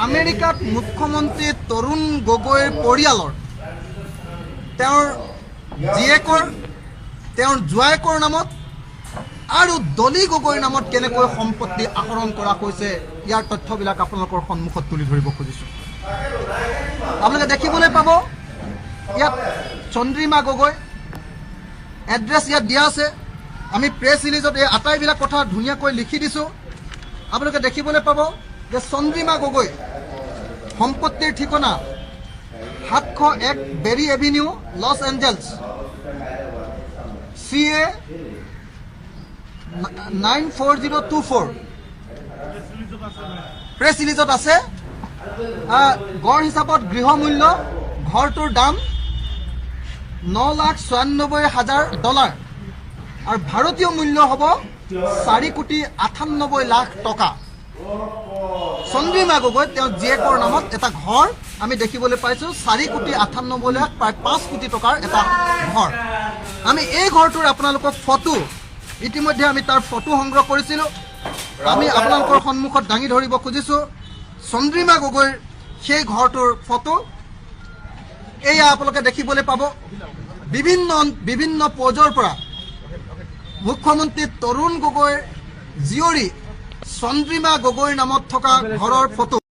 আমেৰিকাত মুখ্যমন্ত্ৰী তৰুণ গগৈৰ পৰিয়ালৰ তেওঁৰ জীয়েকৰ তেওঁৰ জোৱায়েকৰ নামত আৰু দলি গগৈৰ নামত কেনেকৈ সম্পত্তি আহৰণ কৰা হৈছে ইয়াৰ তথ্যবিলাক আপোনালোকৰ সন্মুখত তুলি ধৰিব খুজিছোঁ। আপোনালোকে দেখিবলৈ পাব ইয়াত চন্দ্ৰিমা গগৈ এড্ৰেছ ইয়াত দিয়া আছে। আমি প্ৰেছ ৰিলিজত এই আটাইবিলাক কথা ধুনীয়াকৈ লিখি দিছোঁ। আপোনালোকে দেখিবলৈ পাব যে চন্দ্ৰিমা গগৈ সম্পত্তিৰ ঠিকনা 701 Berry avenue, Los Angeles, CA 94024 press ৰিলিজত আছে। গড় হিচাপত গৃহমূল্য ঘৰটোৰ দাম $9,96,000 আৰু ভাৰতীয় মূল্য হ'ব 4,98,00,000 টকা। চন্দ্ৰিমা গগৈ তেওঁ জীয়েকৰ নামত এটা ঘৰ আমি দেখিবলৈ পাইছোঁ, 4,98,00,000 প্ৰায় 5 কোটি টকাৰ এটা ঘৰ। আমি এই ঘৰটোৰ আপোনালোকক ফটো ইতিমধ্যে আমি তাৰ ফটো সংগ্ৰহ কৰিছিলোঁ। আমি আপোনালোকৰ সন্মুখত দাঙি ধৰিব খুজিছোঁ চন্দ্ৰিমা গগৈৰ সেই ঘৰটোৰ ফটো। এয়া আপোনালোকে দেখিবলৈ পাব বিভিন্ন পৰ্যায়ৰ পৰা মুখ্যমন্ত্ৰী তৰুণ গগৈৰ জীয়ৰী চন্দ্ৰিমা গগৈৰ নামত থকা ঘৰৰ ফটো।